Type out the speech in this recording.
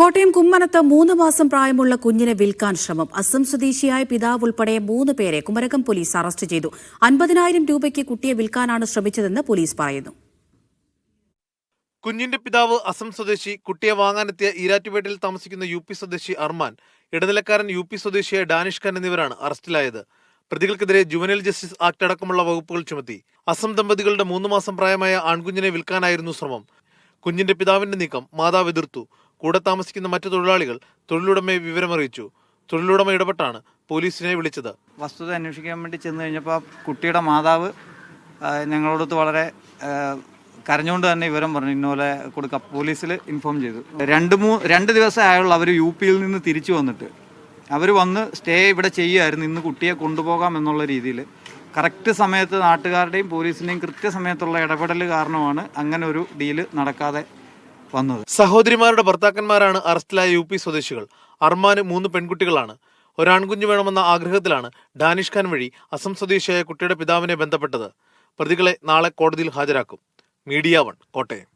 കോട്ടയം കുമ്മനത്ത് 3 മാസം പ്രായമുള്ള കുഞ്ഞിനെ വിൽക്കാൻ ശ്രമം. അസം സ്വദേശിയായ പിതാവ് ഉൾപ്പെടെ 3 പേരെ കുമരകം പോലീസ് അറസ്റ്റ് ചെയ്തു. 50,000 രൂപയ്ക്ക് കുട്ടിയെ വിൽക്കാനാണ് ശ്രമിച്ചതെന്ന് പോലീസ് പറയുന്നു. കുഞ്ഞിന്റെ പിതാവ് അസം സ്വദേശി, കുട്ടിയെ വാങ്ങാനെത്തിയ ഈരാറ്റുപേട്ടയിൽ താമസിക്കുന്ന UP സ്വദേശി അർമാൻ, ഇടനിലക്കാരൻ UP സ്വദേശിയായ ഡാനിഷ് ഖാൻ എന്നിവരാണ് അറസ്റ്റിലായത്. പ്രതികൾക്കെതിരെ ജുവനൈൽ ജസ്റ്റിസ് ആക്ട് അടക്കമുള്ള വകുപ്പുകൾ ചുമത്തി. അസം ദമ്പതികളുടെ 3 മാസം പ്രായമായ ആൺകുഞ്ഞിനെ വിൽക്കാനായിരുന്നു ശ്രമം. കുഞ്ഞിന്റെ പിതാവിന്റെ നീക്കം മാതാവ് എതിർത്തു. കൂടെ താമസിക്കുന്ന മറ്റു തൊഴിലാളികൾ തൊഴിലുടമയെ വിവരമറിയിച്ചു. തൊഴിലുടമ ഇടപെട്ടാണ് പോലീസിനെ വിളിച്ചത്. വസ്തുത അന്വേഷിക്കാൻ വേണ്ടി ചെന്ന് കഴിഞ്ഞപ്പോൾ കുട്ടിയുടെ മാതാവ് ഞങ്ങളോടൊത്ത് വളരെ കരഞ്ഞുകൊണ്ട് തന്നെ വിവരം പറഞ്ഞു, ഇന്നപോലെ കൊടുക്കാം. പോലീസിൽ ഇൻഫോം ചെയ്തു. 2 ദിവസം ആയുള്ള അവർ UP നിന്ന് തിരിച്ചു വന്നിട്ട് അവർ വന്ന് സ്റ്റേ ഇവിടെ ചെയ്യുമായിരുന്നു. ഇന്ന് കുട്ടിയെ കൊണ്ടുപോകാം എന്നുള്ള രീതിയിൽ കറക്റ്റ് സമയത്ത് നാട്ടുകാരുടെയും പോലീസിൻ്റെയും കൃത്യസമയത്തുള്ള ഇടപെടൽ കാരണമാണ് അങ്ങനെ ഒരു ഡീല് നടക്കാതെ വന്നത്. സഹോദരിമാരുടെ ഭർത്താക്കന്മാരാണ് അറസ്റ്റിലായ UP സ്വദേശികൾ. അർമാന് 3 പെൺകുട്ടികളാണ്. ഒരാൺകുഞ്ഞ് വേണമെന്ന ആഗ്രഹത്തിലാണ് ഡാനിഷ് ഖാൻ വഴി അസം സ്വദേശിയായ കുട്ടിയുടെ പിതാവിനെ ബന്ധപ്പെട്ടത്. പ്രതികളെ നാളെ കോടതിയിൽ ഹാജരാക്കും. മീഡിയ 1 കോട്ടയം.